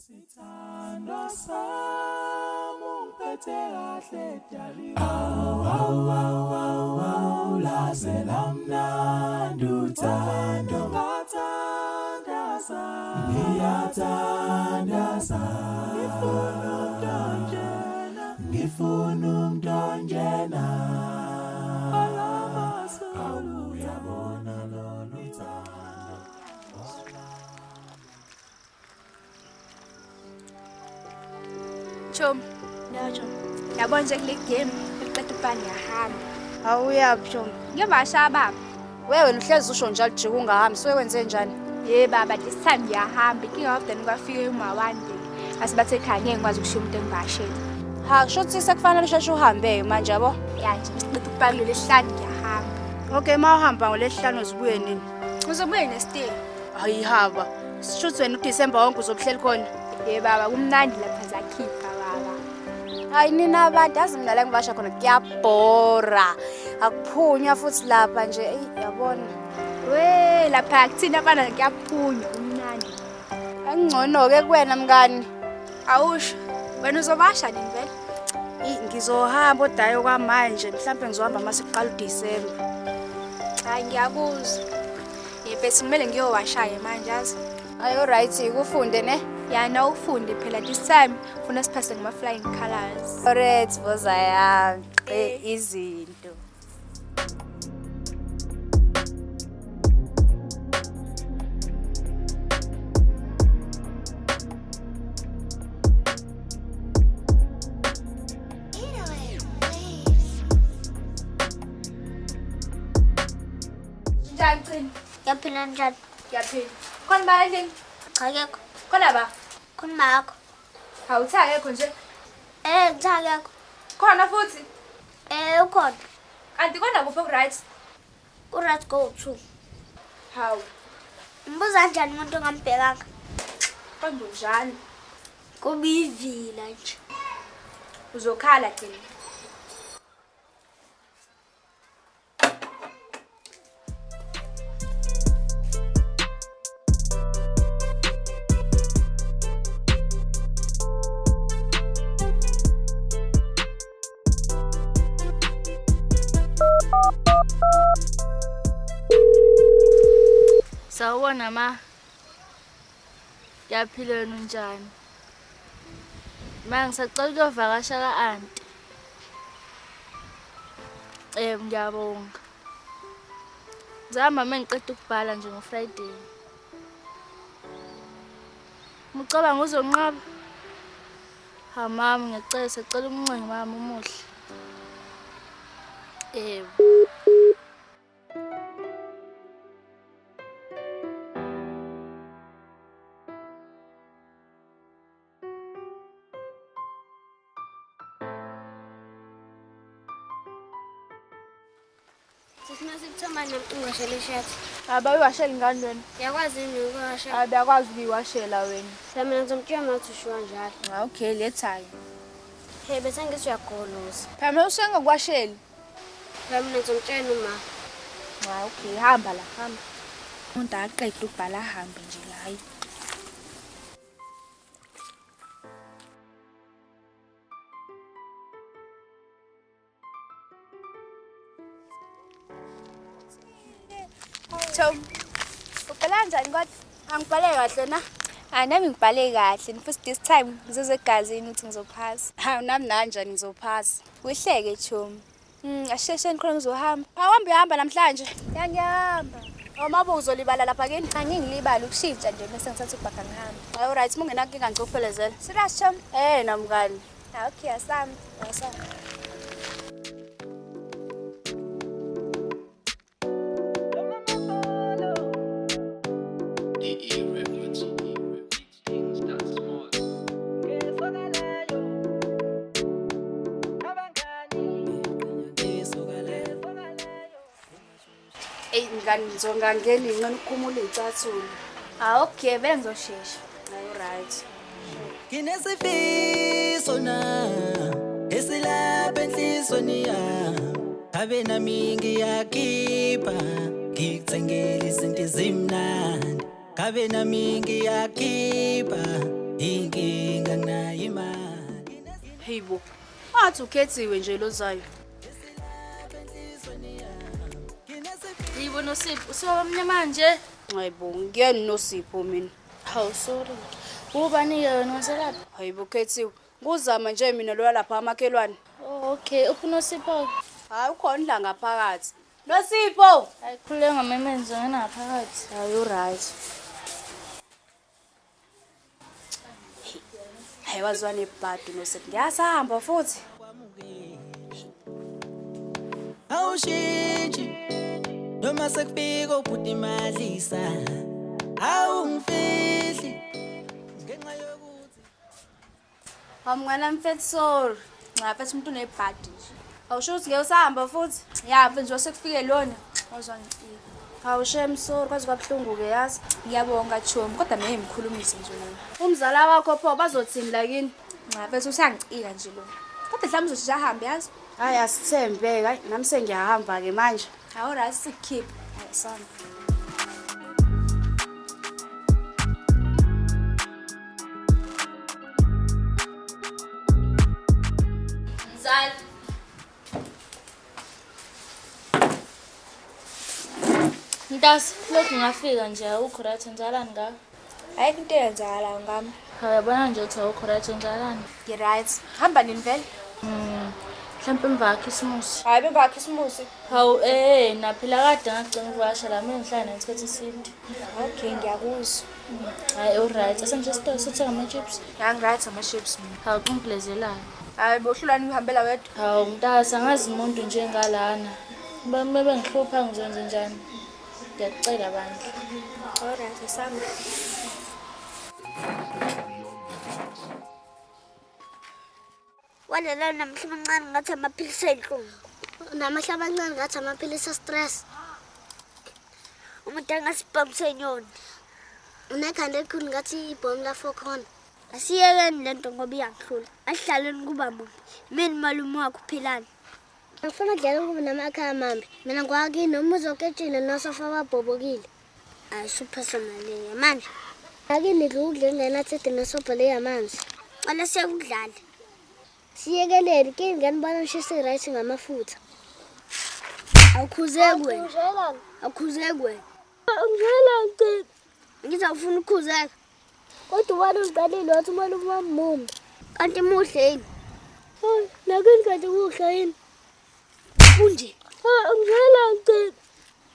Sithando sami ungiphethe kahle dali awu laze lamnandi uthando ngathandaza ngiyathandaza ngifuna umntonjena awu uyabona lolu thando. Chum, yabona nje kule game eqeda ubani yahamba. Awuyaphi Chom? Ngiyabasha baba. Wena uhlezi usho njalo jika ungahambi, so wenze njani? Baba, this time ngiyahamba. Inkinga often kwafika uma one day. Asibathe ekhaya ngeke ngikwazi ukushiya umuntu engibashela. Ha, kusho ukuthi sekufanele usheshe uhambe manje yabo? Ya nje ngiqeda ukubani lesihlanu ngiyahamba. Okay, mawuhamba ngolesihlanu uzibuye nini? Uzobuye nestay. Ayihaba. Sisho ukuthi wena uDisemba wonke uzobuhleli khona. Baba, kumnandi lapha zakhipha baba. Hayi nina abantu azi mina la ngibasha khona kuyabhora. Akuphunywa futhi lapha nje, yabona. Lapha kuthina abana kuyaphunywa kumnandi. Angcono ke kuwena mngani. Awusho, wena uzobasha nini vele? Ngizohamba odayo kwamanje, mhlawumbe ngizohamba mase kuqala uDisemba. Hayi ngiyakuzwa. Bese kumele ngiyowashaye manje yazi. Ayi alright, kufunde ne? Ya na ufunde phela this time ufuna siphase ngama flying colors. Alright, boza yami. Izinto. Njani? Yaphila njani? Ngiyaphila. Khona bandini? Akekho. Khona ba? Khona makho. Awuthakekho nje. Ngithakekho. Khona futhi? Ukhona. Kanti khona kuphi right? Ku-right go 2. Hawu. Mbuza njani umuntu ongambhekanga? Qondo njani? Kuba ivila nje. Uzokhala thina. Sawubona ma. Yaphila wena unjani? Ma ngisacela ukuyovakasha ka-aunty. Ngiyabonga. Ngizama mengiqeda ukubhala nje ngo-Friday. Ngicabanga uzonqaba. Ha mama ngiyacela sicela umncengi mama umuhle. Sisimase kuthoma nomcingashela ishati. Abayiwashela ingane wena. Yakwazi yini ukuwashela? Abiyakwazi ukuyiwashela wena. Mina ngizomtshela ukuthi ushiwa njalo. Okay, lethayo. Bese ngithi uyagoloza. Phela usengakwasheli. Mina ngizomtshela uma. Okay, hamba la, hamba. Umuntu aqeda ukubhala ahambe nje la hayi. Tom, ubhala kanjani kodwa? Angibhale kahle na? Nami ngibhale kahle, futhi this time ngizoze egazini ukuthi ngizophasa. Hayi nami nanjani ngizophasa. Kuhleke Tom. Ashesheni khona ngizohamba. Awuhambe uhamba namhlanje. Ngiyahamba. Awumabe uzolibala lapha kini? Angingilibala ukushintsha nje bese ngithatha ubhaka ngihamba. Ayi alright, mungenankinga ngicophelezela. Serious Tom? Namngani. Okay, asami. Ngani ngizongangena ingane ukukhumula izicathulo. Okay, vele ngizoshesha. Ayi alright. Nginesifiso na esilapha enhlizweni yami Habe nami ngiyakhipha ngikuthengele izinto ezimnandi Habe nami ngiyakhipha Hayibo. Athi ukhethiwe nje lozayo. Yibo noSipho, usibamnya manje. Hayibo, ngiyani noSipho mina. Hawu sorry. Ubani-ke wena waselapha? Hayibo khethiwe. Nguzama nje mina lo lapha amakhelwane. Oh, okay, unoSipho. Hayi ukhona la ngaphakathi. noSipho. Ayikhulule ngamemenzi ngena phakathi. Hayi right. Hayi wazwane ebhadi noSipho. Ngiyasahamba futhi. Awushintshi noma sekufika ubhuti imadlisa awungifihli ngenxa yokuthi Mngana mfethu sorry. Ngaphethe umuntu unebhadi nje. Awusho ukuthi ngeke usahamba futhi? Ya mfethu nje sekufike lona. Awuzwangicika. Awushem sorry kwaze kwabhlungu ke yazi. Ngiyabonga Chomi, kodwa manje ngikhulumise nje mina. Umzala wakho pho bazothini la kini? Mfethu usangicika nje lo. Kodwa mhlawumbe uzosheshe ahambe yazi. Hayi asithembe, hayi nami sengiyahamba ke manje. Hawu right sikukhipha. Hayi sana. Mzali. Ntasi, lokhu ngafika nje awukho right njalani nga? Ayikho into eyenzakala ngami. Uyabona nje ukuthi awukho right njalani. Ngi right. Hamba nini vele? Mhlawumbe emva khekhisimusi. Hayi bemba khisimusi. Hawu naphila kade ngagcina ukuvasha la mina ngihlala nesikhathi eside. Okay, ngiyakuzwa. Hayi alright, asenje store sithenga ama-chips. Yangi right ama-chips mina. Hawu kungilezelayo. Hayi bohlulani uhambela wedwa. Hawu mntasa angazi umuntu njengalana. Bebe ngihlupha ngizenze njani? Ngiyakucela bandla. Alright, sami. Walela namhla amancane ngathi amaphilisi enhlungu. Namahla amancane ngathi amaphilisi stress. Umuntu angasibhamu senyoni. Unekhanda elikhulu ngathi ibhomu la fokhona. Asiyekeni lento ngoba iyangihlula. Asihlaleni kuba mumbi. Mina malume wakho uphilani. Ngifuna ukudlala kuba namakhaya amambi. Mina ngwakini umuzi oketshile nosofa wabhobokile. Super somali manje. Akini ngudle ngenathi nesopa le yamanzi. Cela siyakudlala. Siyekelele ke nganibona ngishise right ngamafutha. Awukhuzeke wena. Awukhuzeke wena. Ngizela ngicela. Ngizawufuna ukukhuzeka. Kodwa ubani uqalile wathi malume wamumbi. Kanti muhle yini? Hayi, nakini kanti kuhle yini? Kunje. Ngizela ngicela.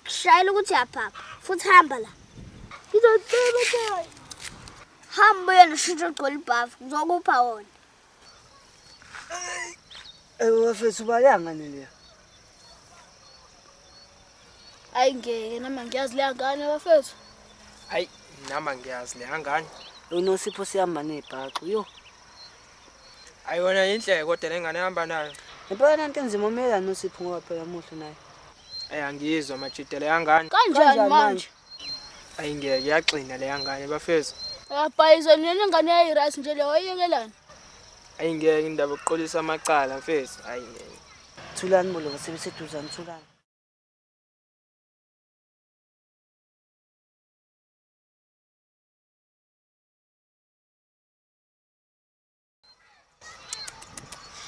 Shayela ukuthi yaphapha. Futhi hamba la. Ngizocela ekhaya. Hamba yena shintsha ugqola ibhafu. Ngizokupha wona. Wafethu bayanga nile. Hayi ngeke nama ngiyazi le ngane bafethu. Hayi nami ngiyazi le ngane. uNosipho sihamba nebhaxu yo. Ayona inhle kodwa lengane ehamba nayo. Impela into enzima umela noSipho ngoba phela muhle naye. Ayangizwa majidele yangane. Kanjani manje? Ayingeke yaxina le yangane bafethu. Ayabhayizo nene ngane yayiright nje le wayekelana. Ayingeke indaba oqolisa amacala mfethu. Ayingeke. Thulani bolo sebeseduzana thulani.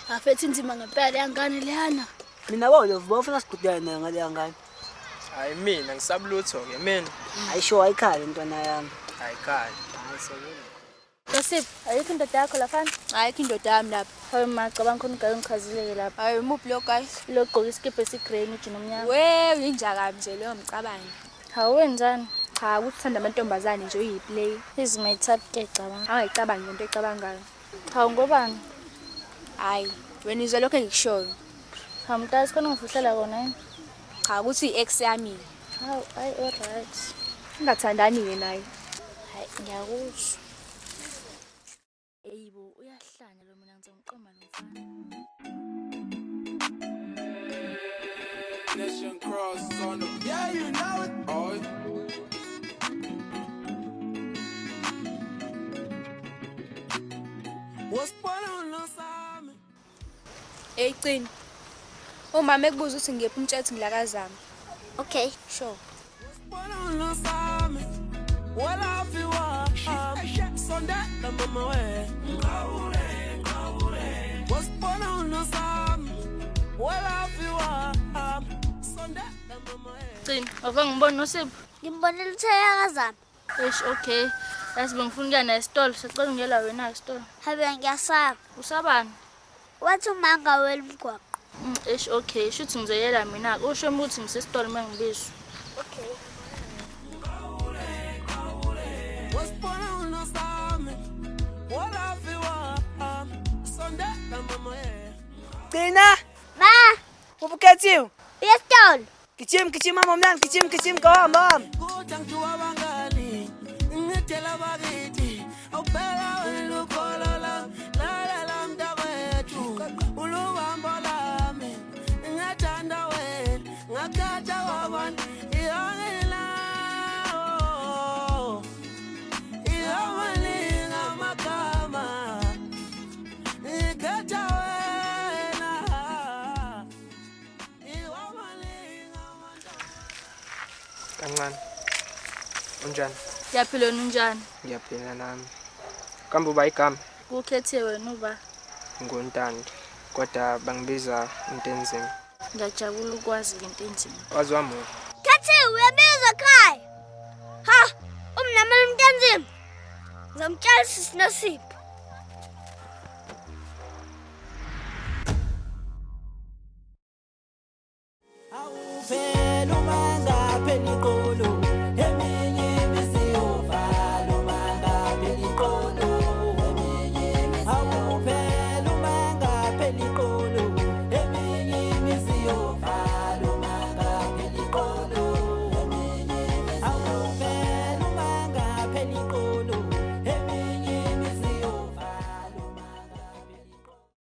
Afethu inzima ngempela yangane leyana. Mina bawufuna sigudane naye ngale yangane. Hayi mina ngisabulutho ke mina. Ayisho ayikhali intwana yami. Ayikhali. Hayi sokule. Yosipho, ayikho indoda yakho lafana? Ayikho indoda yami lapha. Hayi macabanga khona ngayo ngichazile lapha. Hayi umuphi lo guy? Lo gqoka isikipho esigreen ujina omnyama. We uyinjaka nje leyo mcabangi. Hawu wenzani? Cha ukuthanda amantombazane nje uyiplay. Is my type ke cabanga. Angayicabangi into ecabangayo. Hawu ngobani? Hayi, wena izwa lokho engikushoyo. Hawu mntasi khona ngifuhlela kona yini? Cha ukuthi i-ex yami. Hawu ayi alright. Ungathandani naye. Hayi ngiyakuzwa. Eyibo uyahlanya lo mina ngizomqoma nomfana. Nation cross on the yeah, you know it. Oh. What's going on Nosami? Hey Cini. Uma mekubuza ukuthi ngiyephi umtshethi ngilakazama. Okay. Sure. What's going on Nosami? What I feel Sunday na mama we. What's Cina, wava ngibona noSipho. Ngimbonile utheyakazana. Okay. Yasi bengifuna ukuya naye esitolo, sicela ungela wena esitolo. Habe ngiyasaba. Usabani? Wathi umanga welimgwaqo. Okay, shuthi ngizoyela mina. Usho ukuthi ngisesitolo mangibizwa. Okay. Cina, Ma, ubukhethiwe. uyesitolo. Gijima mama mnandi, gijima kahamba. Kuthi ngithuka abangani ngithela bakithi awuphela wena ukholola lalela mntakwethu ulubambo lami ngiyathanda wena ngakhatha kwabantu iyongela iyamalinga amagama ngikhetha wena iyamalinga Kancane. Unjani? Yaphila wena unjani? Ngiyaphila nami. Kambe uba igama Ukhethe wena uba. nguNtando. Kodwa bangibiza Intenzima. Ngiyajabula ukwazi into enzima. Wazi wami. Kathi uyabizwa ekhaya. Ha, umnameli umntenzima. Ngizomtshela sisi noSipho.